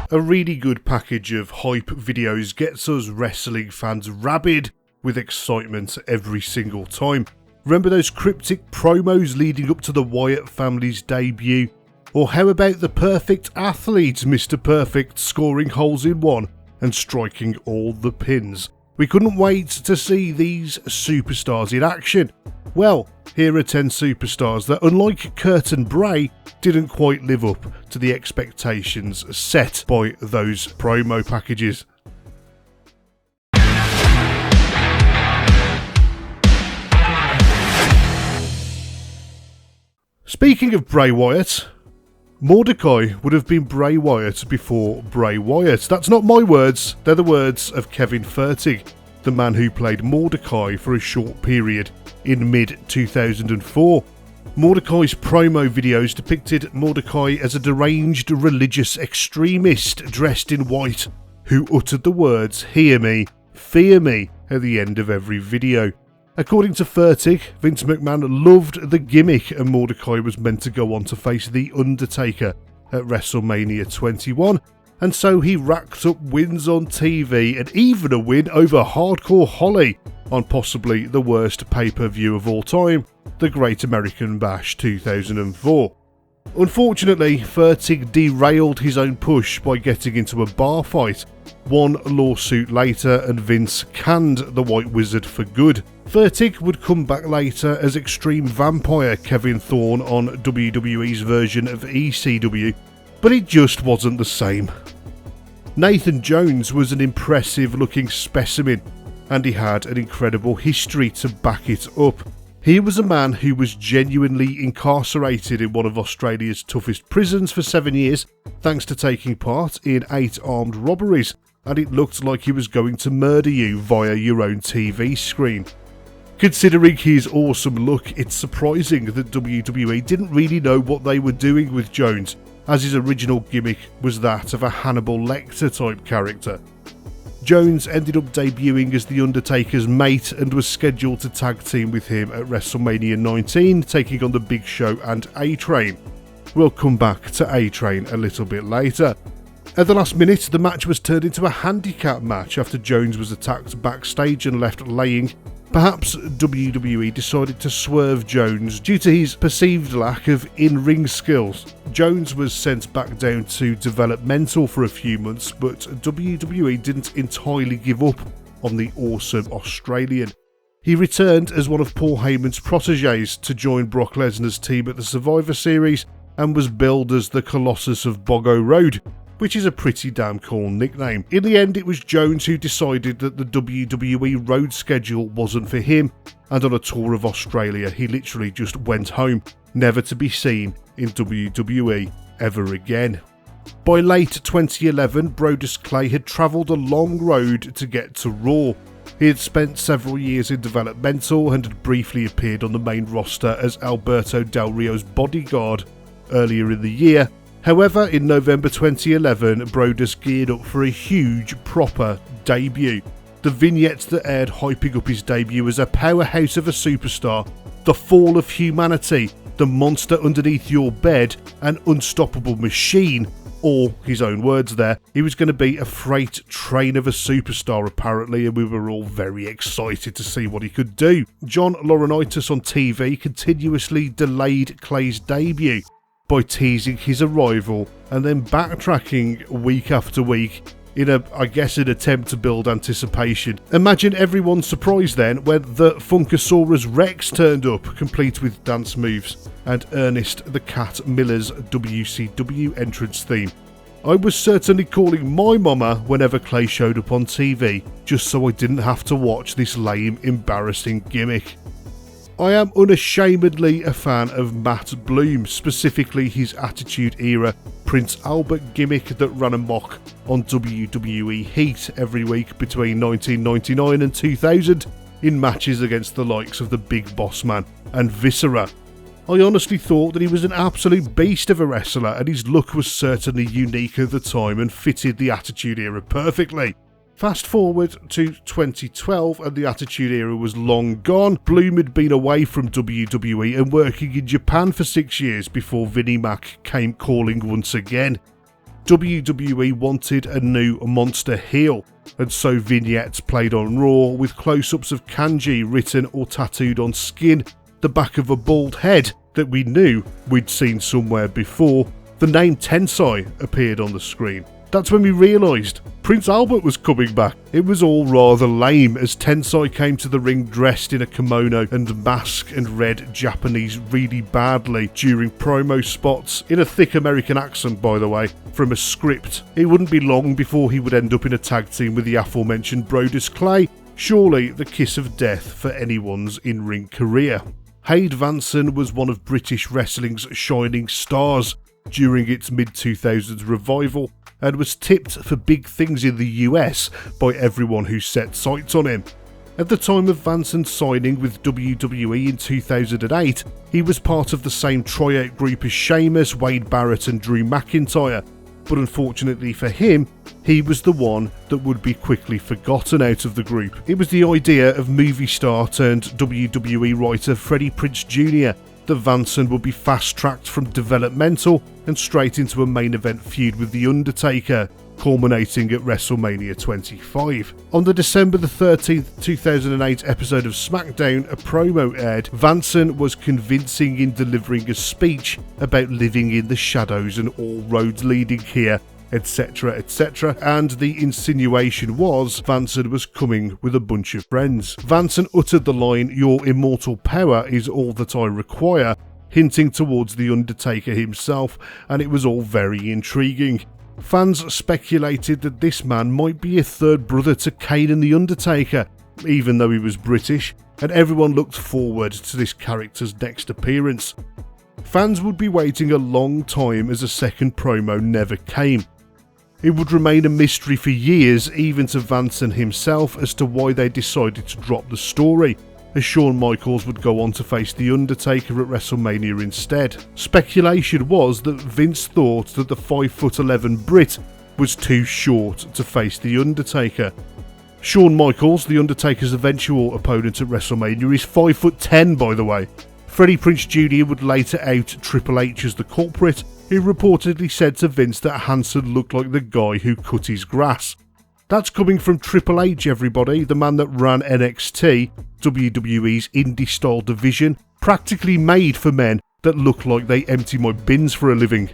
A really good package of hype videos gets us wrestling fans rabid with excitement every single time. Remember those cryptic promos leading up to the Wyatt family's debut? Or how about the perfect athlete, Mr. Perfect, scoring holes in one and striking all the pins? We couldn't wait to see these superstars in action. Well, here are 10 superstars that, unlike Kurt and Bray, didn't quite live up to the expectations set by those promo packages. Speaking of Bray Wyatt, Mordecai would have been Bray Wyatt before Bray Wyatt. That's not my words, they're the words of Kevin Fertig, the man who played Mordecai for a short period in mid-2004. Mordecai's promo videos depicted Mordecai as a deranged religious extremist dressed in white who uttered the words "Hear me, fear me" at the end of every video. According to Fertig, Vince McMahon loved the gimmick and Mordecai was meant to go on to face The Undertaker at WrestleMania 21, and so he racked up wins on TV and even a win over Hardcore Holly on possibly the worst pay-per-view of all time, the Great American Bash 2004. Unfortunately, Fertig derailed his own push by getting into a bar fight. One lawsuit later and Vince canned the White Wizard for good. Fertig would come back later as Extreme Vampire Kevin Thorne on WWE's version of ECW, but it just wasn't the same. Nathan Jones was an impressive looking specimen, and he had an incredible history to back it up. He was a man who was genuinely incarcerated in one of Australia's toughest prisons for 7 years, thanks to taking part in 8 armed robberies, and it looked like he was going to murder you via your own TV screen. Considering his awesome look, it's surprising that WWE didn't really know what they were doing with Jones, as his original gimmick was that of a Hannibal Lecter type character. Jones ended up debuting as The Undertaker's mate and was scheduled to tag team with him at WrestleMania 19, taking on The Big Show and A-Train. We'll come back to A-Train a little bit later. At the last minute, the match was turned into a handicap match after Jones was attacked backstage and left laying. Perhaps WWE decided to swerve Jones due to his perceived lack of in-ring skills. Jones was sent back down to developmental for a few months, but WWE didn't entirely give up on the awesome Australian. He returned as one of Paul Heyman's proteges to join Brock Lesnar's team at the Survivor Series and was billed as the Colossus of Boggo Road, which is a pretty damn cool nickname. In the end, it was Jones who decided that the WWE road schedule wasn't for him, and on a tour of Australia, he literally just went home, never to be seen in WWE ever again. By late 2011, Brodus Clay had travelled a long road to get to Raw. He had spent several years in developmental and had briefly appeared on the main roster as Alberto Del Rio's bodyguard earlier in the year. However, in November 2011, Brodus geared up for a huge, proper debut. The vignettes that aired hyping up his debut as a powerhouse of a superstar, the fall of humanity, the monster underneath your bed, an unstoppable machine, or, his own words there, he was going to be a freight train of a superstar apparently, and we were all very excited to see what he could do. John Laurinaitis on TV continuously delayed Clay's debut by teasing his arrival and then backtracking week after week in an attempt to build anticipation. Imagine everyone's surprise then when the Funkasaurus Rex turned up, complete with dance moves, and Ernest the Cat Miller's WCW entrance theme. I was certainly calling my mama whenever Clay showed up on TV, just so I didn't have to watch this lame, embarrassing gimmick. I am unashamedly a fan of Matt Bloom, specifically his Attitude Era Prince Albert gimmick that ran amok on WWE Heat every week between 1999 and 2000 in matches against the likes of the Big Boss Man and Viscera. I honestly thought that he was an absolute beast of a wrestler, and his look was certainly unique at the time and fitted the Attitude Era perfectly. Fast forward to 2012 and the Attitude Era was long gone. Bloom had been away from WWE and working in Japan for 6 years before Vinnie Mac came calling once again. WWE wanted a new monster heel, and so vignettes played on Raw with close-ups of kanji written or tattooed on skin, the back of a bald head that we knew we'd seen somewhere before. The name Tensai appeared on the screen. That's when we realised Prince Albert was coming back. It was all rather lame as Tensai came to the ring dressed in a kimono and mask and read Japanese really badly during promo spots, in a thick American accent by the way, from a script. It wouldn't be long before he would end up in a tag team with the aforementioned Brodus Clay, surely the kiss of death for anyone's in-ring career. Haid Vanson was one of British wrestling's shining stars during its mid-2000s revival, and was tipped for big things in the US by everyone who set sights on him. At the time of Vanson's signing with WWE in 2008, he was part of the same tryout group as Sheamus, Wade Barrett and Drew McIntyre, but unfortunately for him, he was the one that would be quickly forgotten out of the group. It was the idea of movie star turned WWE writer Freddie Prinze Jr. that Vanson would be fast-tracked from developmental and straight into a main event feud with The Undertaker, culminating at WrestleMania 25. On the December 13th, 2008 episode of SmackDown, a promo aired. Vanson was convincing in delivering a speech about living in the shadows and all roads leading here, etc, etc, and the insinuation was Vanson was coming with a bunch of friends. Vanson uttered the line, "Your immortal power is all that I require," hinting towards The Undertaker himself, and it was all very intriguing. Fans speculated that this man might be a third brother to Kane and The Undertaker, even though he was British, and everyone looked forward to this character's next appearance. Fans would be waiting a long time as a second promo never came. It would remain a mystery for years, even to Vanson himself, as to why they decided to drop the story, as Shawn Michaels would go on to face The Undertaker at WrestleMania instead. Speculation was that Vince thought that the 5'11" Brit was too short to face The Undertaker. Shawn Michaels, The Undertaker's eventual opponent at WrestleMania, is 5'10" by the way. Freddie Prinze Jr. would later out Triple H as the culprit, who reportedly said to Vince that Hanson looked like the guy who cut his grass. That's coming from Triple H, everybody, the man that ran NXT, WWE's indie-style division, practically made for men that look like they empty my bins for a living.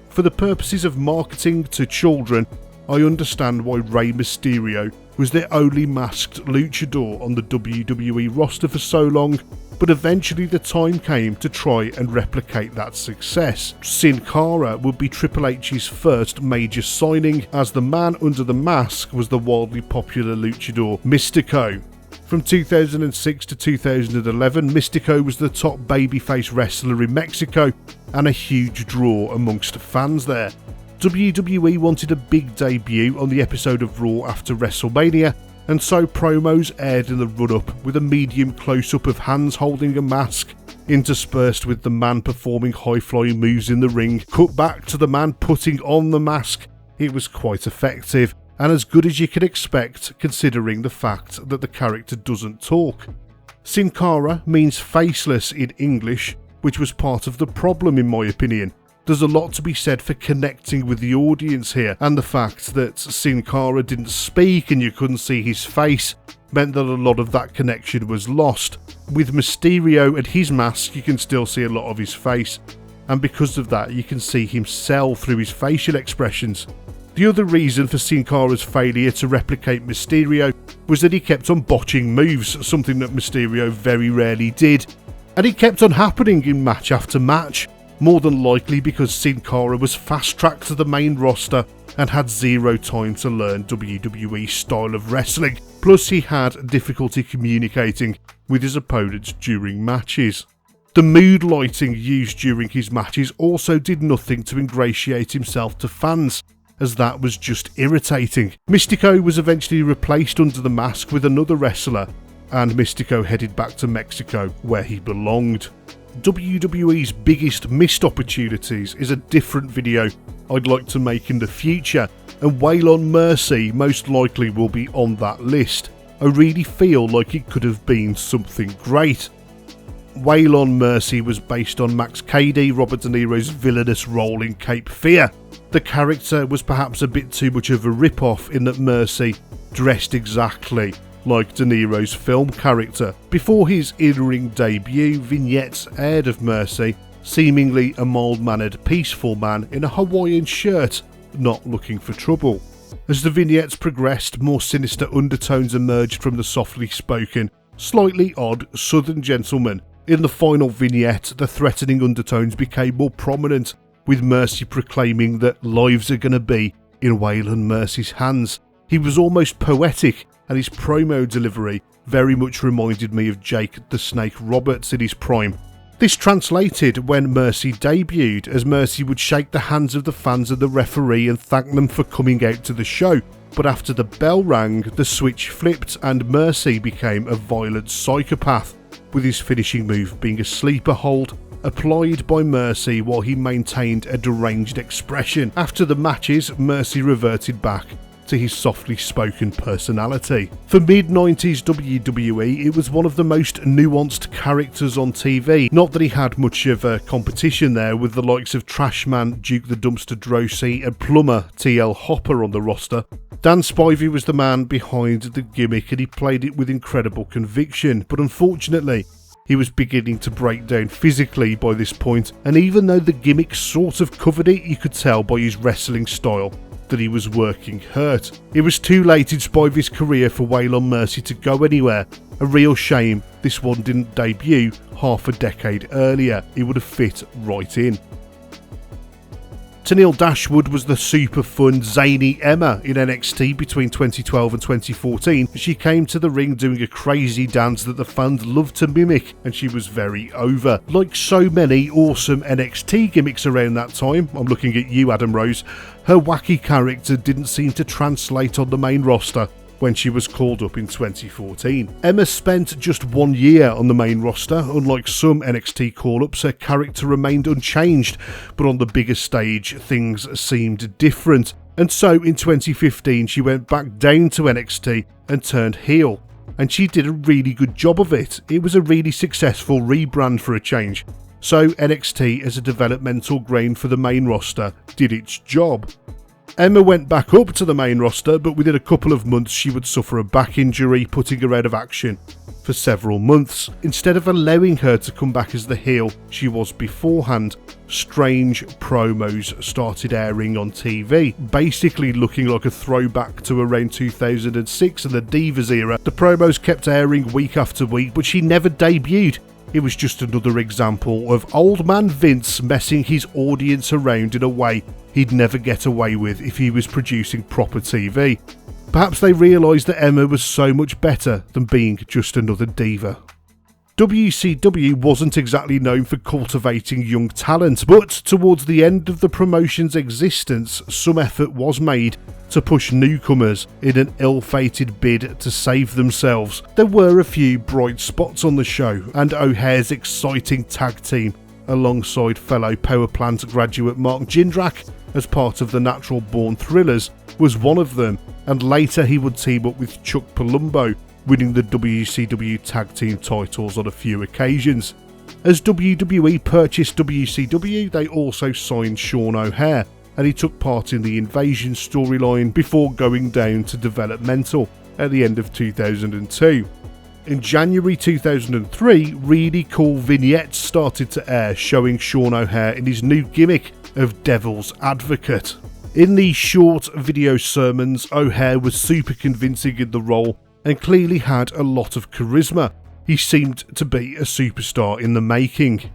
For the purposes of marketing to children, I understand why Rey Mysterio was their only masked luchador on the WWE roster for so long, but eventually the time came to try and replicate that success. Sin Cara would be Triple H's first major signing, as the man under the mask was the wildly popular luchador Mystico. From 2006 to 2011, Mystico was the top babyface wrestler in Mexico and a huge draw amongst fans there. WWE wanted a big debut on the episode of Raw after WrestleMania, and so promos aired in the run-up with a medium close-up of hands holding a mask, interspersed with the man performing high-flying moves in the ring, cut back to the man putting on the mask. It was quite effective, and as good as you can expect considering the fact that the character doesn't talk. Sin Cara means faceless in English, which was part of the problem in my opinion. There's a lot to be said for connecting with the audience here, and the fact that Sin Cara didn't speak and you couldn't see his face meant that a lot of that connection was lost. With Mysterio and his mask you can still see a lot of his face, and because of that you can see him sell through his facial expressions. The other reason for Sin Cara's failure to replicate Mysterio was that he kept on botching moves, something that Mysterio very rarely did, and it kept on happening in match after match. More than likely because Sin Cara was fast-tracked to the main roster and had zero time to learn WWE's style of wrestling, plus he had difficulty communicating with his opponents during matches. The mood lighting used during his matches also did nothing to ingratiate himself to fans, as that was just irritating. Mystico was eventually replaced under the mask with another wrestler, and Mystico headed back to Mexico where he belonged. WWE's biggest missed opportunities is a different video I'd like to make in the future, and Waylon Mercy most likely will be on that list. I really feel like it could have been something great. Waylon Mercy was based on Max Cady, Robert De Niro's villainous role in Cape Fear. The character was perhaps a bit too much of a rip-off in that Mercy dressed exactly like De Niro's film character. Before his in-ring debut, vignettes aired of Mercy, seemingly a mild-mannered, peaceful man in a Hawaiian shirt, not looking for trouble. As the vignettes progressed, more sinister undertones emerged from the softly spoken, slightly odd southern gentleman. In the final vignette, the threatening undertones became more prominent, with Mercy proclaiming that lives are gonna be in Waylon Mercy's hands. He was almost poetic, and his promo delivery very much reminded me of Jake the Snake Roberts in his prime. This translated when Mercy debuted, as Mercy would shake the hands of the fans and the referee and thank them for coming out to the show. But after the bell rang, the switch flipped and Mercy became a violent psychopath, with his finishing move being a sleeper hold applied by Mercy while he maintained a deranged expression. After the matches, Mercy reverted back to his softly spoken personality. For mid-90s WWE, it was one of the most nuanced characters on TV. Not that he had much of a competition there, with the likes of Trashman, Duke the Dumpster Droese and Plumber TL Hopper on the roster. Dan Spivey was the man behind the gimmick and he played it with incredible conviction, but unfortunately, he was beginning to break down physically by this point, and even though the gimmick sort of covered it, you could tell by his wrestling style that he was working hurt. It was too late in Spivey's career for Waylon Mercy to go anywhere. A real shame this one didn't debut half a decade earlier. It would have fit right in. Tennille Dashwood was the super fun, zany Emma in NXT between 2012 and 2014. She came to the ring doing a crazy dance that the fans loved to mimic, and she was very over. Like so many awesome NXT gimmicks around that time, I'm looking at you, Adam Rose, her wacky character didn't seem to translate on the main roster when she was called up in 2014. Emma spent just 1 year on the main roster. Unlike some NXT call-ups, her character remained unchanged, but on the bigger stage things seemed different. And so in 2015 she went back down to NXT and turned heel. And she did a really good job of it. It was a really successful rebrand for a change. So NXT as a developmental grain for the main roster did its job. Emma went back up to the main roster, but within a couple of months she would suffer a back injury, putting her out of action for several months. Instead of allowing her to come back as the heel she was beforehand, strange promos started airing on TV, basically looking like a throwback to around 2006 and the Divas era. The promos kept airing week after week, but she never debuted. It was just another example of old man Vince messing his audience around in a way he'd never get away with if he was producing proper TV. Perhaps they realised that Emma was so much better than being just another diva. WCW wasn't exactly known for cultivating young talent, but towards the end of the promotion's existence, some effort was made to push newcomers in an ill-fated bid to save themselves. There were a few bright spots on the show, and O'Hare's exciting tag team alongside fellow Power Plant graduate Mark Jindrak as part of the Natural Born Thrillers was one of them, and later he would team up with Chuck Palumbo, winning the WCW tag team titles on a few occasions. As WWE purchased WCW, they also signed Sean O'Hare, and he took part in the Invasion storyline before going down to developmental at the end of 2002. In January 2003, really cool vignettes started to air showing Sean O'Hare in his new gimmick of Devil's Advocate. In these short video sermons, O'Hare was super convincing in the role and clearly had a lot of charisma. He seemed to be a superstar in the making.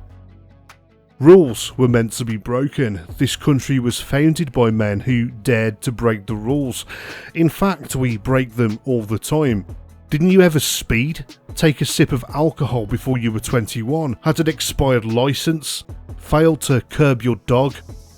Rules were meant to be broken. This country was founded by men who dared to break the rules. In fact, we break them all the time. Didn't you ever speed? Take a sip of alcohol before you were 21? Had an expired license? Failed to curb your dog?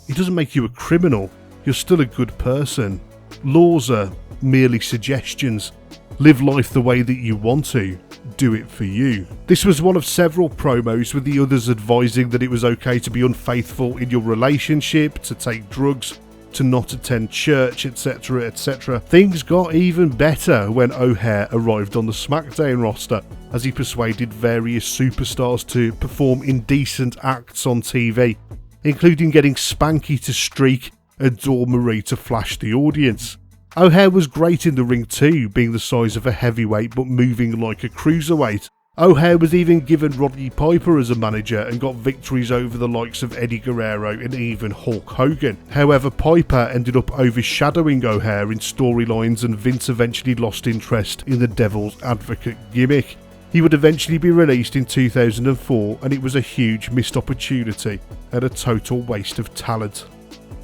It doesn't make you a criminal. You're still a good person. Laws are merely suggestions. Live life the way that you want to. Do it for you. This was one of several promos, with the others advising that it was okay to be unfaithful in your relationship, to take drugs, to not attend church, etc, etc. Things got even better when O'Hare arrived on the SmackDown roster, as he persuaded various superstars to perform indecent acts on TV, including getting Spanky to streak and Dawn Marie to flash the audience. O'Haire was great in the ring too, being the size of a heavyweight but moving like a cruiserweight. O'Haire was even given Roddy Piper as a manager and got victories over the likes of Eddie Guerrero and even Hulk Hogan. However, Piper ended up overshadowing O'Haire in storylines, and Vince eventually lost interest in the Devil's Advocate gimmick. He would eventually be released in 2004, and it was a huge missed opportunity and a total waste of talent.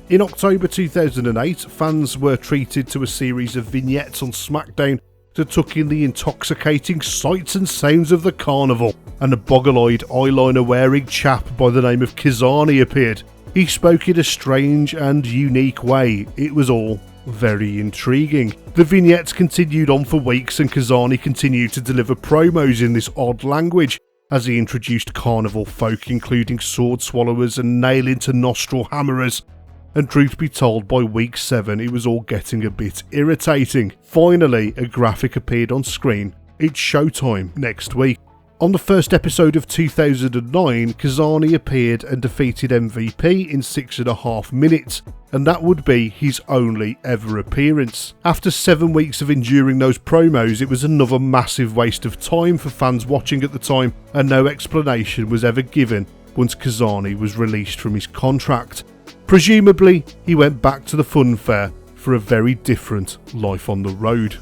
In October 2008, fans were treated to a series of vignettes on SmackDown to tuck in the intoxicating sights and sounds of the carnival, and a boggle-eyed eyeliner-wearing chap by the name of Kizani appeared. He spoke in a strange and unique way. It was all very intriguing. The vignettes continued on for weeks, and Kizani continued to deliver promos in this odd language as he introduced carnival folk, including sword swallowers and nail-into-nostril hammerers. And truth be told, by week 7 it was all getting a bit irritating. Finally, a graphic appeared on screen. It's showtime next week. On the first episode of 2009, Kizani appeared and defeated MVP in 6.5 minutes, and that would be his only ever appearance. After 7 weeks of enduring those promos, it was another massive waste of time for fans watching at the time, and no explanation was ever given once Kizani was released from his contract. Presumably, he went back to the funfair for a very different life on the road.